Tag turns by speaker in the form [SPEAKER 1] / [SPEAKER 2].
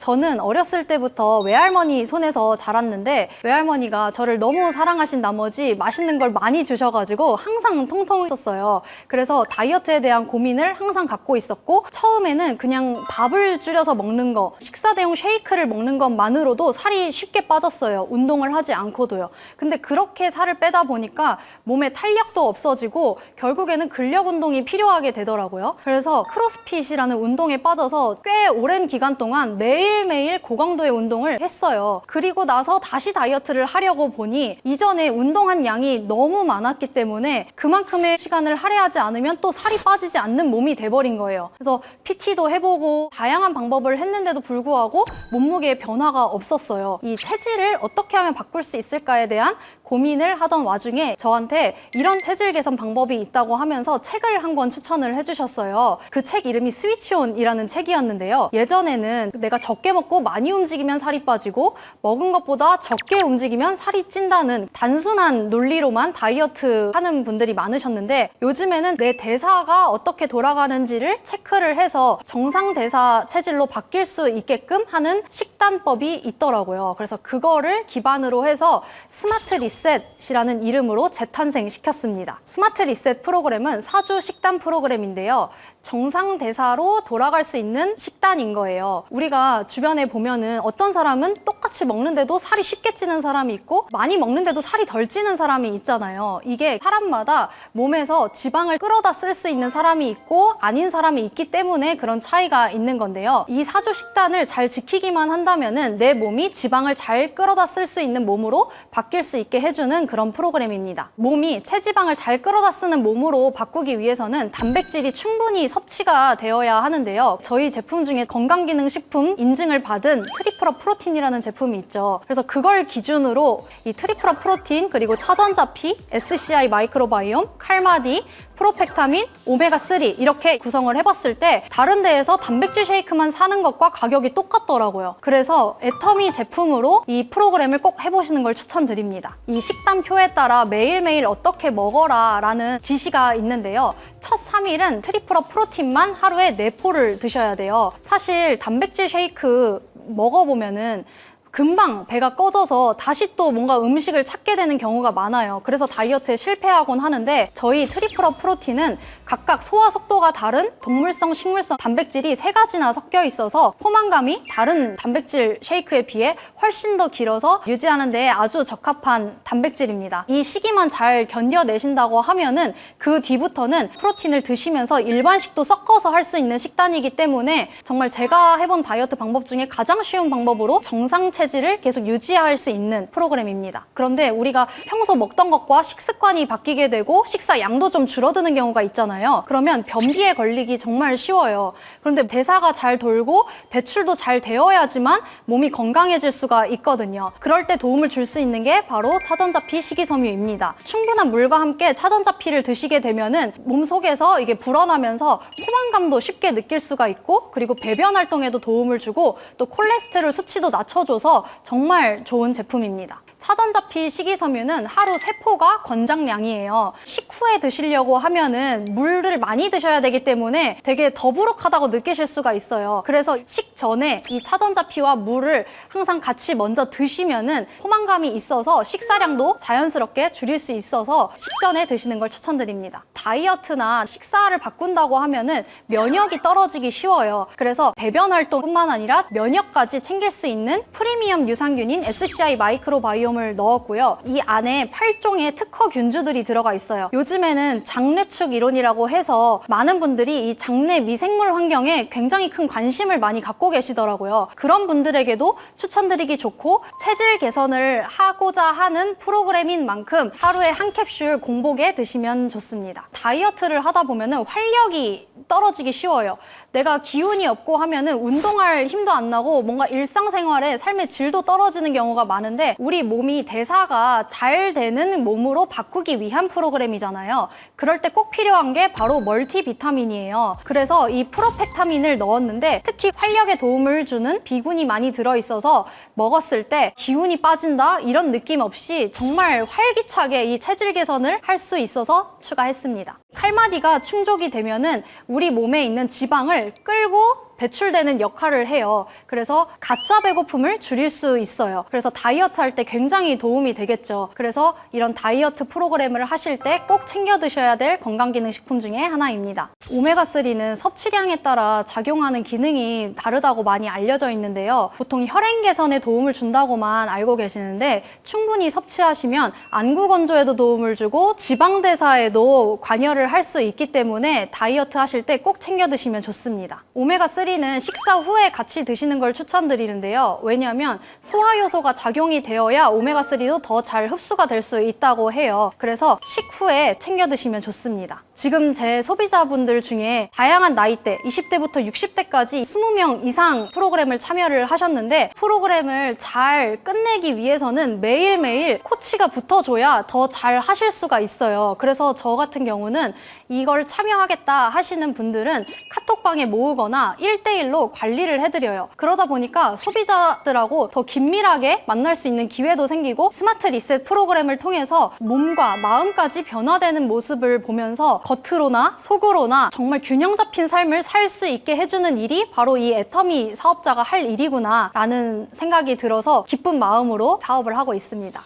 [SPEAKER 1] 저는 어렸을 때부터 외할머니 손에서 자랐는데 외할머니가 저를 너무 사랑하신 나머지 맛있는 걸 많이 주셔가지고 항상 통통했었어요. 그래서 다이어트에 대한 고민을 항상 갖고 있었고 처음에는 그냥 밥을 줄여서 먹는 거, 식사 대용 쉐이크를 먹는 것만으로도 살이 쉽게 빠졌어요. 운동을 하지 않고도요. 근데 그렇게 살을 빼다 보니까 몸에 탄력도 없어지고 결국에는 근력 운동이 필요하게 되더라고요. 그래서 크로스핏이라는 운동에 빠져서 꽤 오랜 기간 동안 매일매일 고강도의 운동을 했어요. 그리고 나서 다시 다이어트를 하려고 보니 이전에 운동한 양이 너무 많았기 때문에 그만큼의 시간을 할애하지 않으면 또 살이 빠지지 않는 몸이 돼버린 거예요. 그래서 PT도 해보고 다양한 방법을 했는데도 불구하고 몸무게에 변화가 없었어요. 이 체질을 어떻게 하면 바꿀 수 있을까에 대한 고민을 하던 와중에 저한테 이런 체질 개선 방법이 있다고 하면서 책을 한 권 추천을 해주셨어요. 그 책 이름이 스위치온이라는 책이었는데요. 예전에는 내가 적게 먹고 많이 움직이면 살이 빠지고 먹은 것보다 적게 움직이면 살이 찐다는 단순한 논리로만 다이어트 하는 분들이 많으셨는데 요즘에는 내 대사가 어떻게 돌아가는지를 체크를 해서 정상 대사 체질로 바뀔 수 있게끔 하는 식단법이 있더라고요. 그래서 그거를 기반으로 해서 스마트 리셋이라는 이름으로 재탄생시켰습니다. 스마트 리셋 프로그램은 4주 식단 프로그램인데요. 정상 대사로 돌아갈 수 있는 식단인 거예요. 우리가 주변에 보면은 어떤 사람은 똑같이 먹는데도 살이 쉽게 찌는 사람이 있고 많이 먹는데도 살이 덜 찌는 사람이 있잖아요. 이게 사람마다 몸에서 지방을 끌어다 쓸 수 있는 사람이 있고 아닌 사람이 있기 때문에 그런 차이가 있는 건데요. 이 4주 식단을 잘 지키기만 한다면은 내 몸이 지방을 잘 끌어다 쓸 수 있는 몸으로 바뀔 수 있게 해주는 그런 프로그램입니다. 몸이 체지방을 잘 끌어다 쓰는 몸으로 바꾸기 위해서는 단백질이 충분히 섭취가 되어야 하는데요. 저희 제품 중에 건강기능식품 인증을 받은 트리플업 프로틴이라는 제품이 있죠. 그래서 그걸 기준으로 이 트리플업 프로틴 그리고 차전자피, SCI 마이크로바이옴, 칼마디, 프로펙타민, 오메가3 이렇게 구성을 해봤을 때 다른 데에서 단백질 쉐이크만 사는 것과 가격이 똑같더라고요. 그래서 애터미 제품으로 이 프로그램을 꼭 해보시는 걸 추천드립니다. 이 식단표에 따라 매일매일 어떻게 먹어라 라는 지시가 있는데요. 첫 3일은 트리플업 프로틴만 하루에 4포를 드셔야 돼요. 사실 단백질 쉐이크 먹어보면은 금방 배가 꺼져서 다시 또 뭔가 음식을 찾게 되는 경우가 많아요. 그래서 다이어트에 실패하곤 하는데 저희 트리플업 프로틴은 각각 소화 속도가 다른 동물성, 식물성 단백질이 3가지나 섞여 있어서 포만감이 다른 단백질 쉐이크에 비해 훨씬 더 길어서 유지하는 데 아주 적합한 단백질입니다. 이 시기만 잘 견뎌내신다고 하면은 그 뒤부터는 프로틴을 드시면서 일반식도 섞어서 할 수 있는 식단이기 때문에 정말 제가 해본 다이어트 방법 중에 가장 쉬운 방법으로 정상 체질을 계속 유지할 수 있는 프로그램입니다. 그런데 우리가 평소 먹던 것과 식습관이 바뀌게 되고 식사 양도 좀 줄어드는 경우가 있잖아요. 그러면 변비에 걸리기 정말 쉬워요. 그런데 대사가 잘 돌고 배출도 잘 되어야지만 몸이 건강해질 수가 있거든요. 그럴 때 도움을 줄 수 있는 게 바로 차전자피 식이섬유입니다. 충분한 물과 함께 차전자피를 드시게 되면은 몸속에서 이게 불어나면서 포만감도 쉽게 느낄 수가 있고 그리고 배변 활동에도 도움을 주고 또 콜레스테롤 수치도 낮춰줘서 정말 좋은 제품입니다. 차전자피 식이섬유는 하루 3포가 권장량이에요. 식후에 드시려고 하면은 물을 많이 드셔야 되기 때문에 되게 더부룩하다고 느끼실 수가 있어요. 그래서 식전에 이 차전자피와 물을 항상 같이 먼저 드시면은 포만감이 있어서 식사량도 자연스럽게 줄일 수 있어서 식전에 드시는 걸 추천드립니다. 다이어트나 식사를 바꾼다고 하면은 면역이 떨어지기 쉬워요. 그래서 배변 활동뿐만 아니라 면역까지 챙길 수 있는 프리미엄 유산균인 SCI 마이크로바이옴 을 넣었고요. 이 안에 8종의 특허 균주들이 들어가 있어요. 요즘에는 장내축 이론이라고 해서 많은 분들이 이 장내 미생물 환경에 굉장히 큰 관심을 많이 갖고 계시더라고요. 그런 분들에게도 추천드리기 좋고 체질 개선을 하고자 하는 프로그램인 만큼 하루에 한 캡슐 공복에 드시면 좋습니다. 다이어트를 하다 보면은 활력이 떨어지기 쉬워요. 내가 기운이 없고 하면은 운동할 힘도 안 나고 뭔가 일상생활에 삶의 질도 떨어지는 경우가 많은데 우리 몸이 대사가 잘 되는 몸으로 바꾸기 위한 프로그램이잖아요. 그럴 때 꼭 필요한 게 바로 멀티비타민이에요. 그래서 이 프로펙타민을 넣었는데 특히 활력에 도움을 주는 비군이 많이 들어있어서 먹었을 때 기운이 빠진다 이런 느낌 없이 정말 활기차게 이 체질 개선을 할 수 있어서 추가했습니다. 칼마디가 충족이 되면은 우리 몸에 있는 지방을 끌고 배출되는 역할을 해요. 그래서 가짜 배고픔을 줄일 수 있어요. 그래서 다이어트 할 때 굉장히 도움이 되겠죠. 그래서 이런 다이어트 프로그램을 하실 때 꼭 챙겨 드셔야 될 건강기능식품 중에 하나입니다. 오메가3는 섭취량에 따라 작용하는 기능이 다르다고 많이 알려져 있는데요. 보통 혈행 개선에 도움을 준다고만 알고 계시는데 충분히 섭취하시면 안구 건조에도 도움을 주고 지방 대사에도 관여를 할 수 있기 때문에 다이어트 하실 때 꼭 챙겨 드시면 좋습니다. 오메가3는 식사 후에 같이 드시는 걸 추천드리는데요. 왜냐하면 소화 요소가 작용이 되어야 오메가3도 더 잘 흡수가 될 수 있다고 해요. 그래서 식후에 챙겨 드시면 좋습니다. 지금 제 소비자분들 중에 다양한 나이대 20대부터 60대까지 20명 이상 프로그램을 참여를 하셨는데 프로그램을 잘 끝내기 위해서는 매일매일 코치가 붙어줘야 더 잘 하실 수가 있어요. 그래서 저 같은 경우는 이걸 참여하겠다 하시는 분들은 카톡방에 모으거나 1대1로 관리를 해드려요. 그러다 보니까 소비자들하고 더 긴밀하게 만날 수 있는 기회도 생기고 스마트 리셋 프로그램을 통해서 몸과 마음까지 변화되는 모습을 보면서 겉으로나 속으로나 정말 균형 잡힌 삶을 살 수 있게 해주는 일이 바로 이 애터미 사업자가 할 일이구나 라는 생각이 들어서 기쁜 마음으로 사업을 하고 있습니다.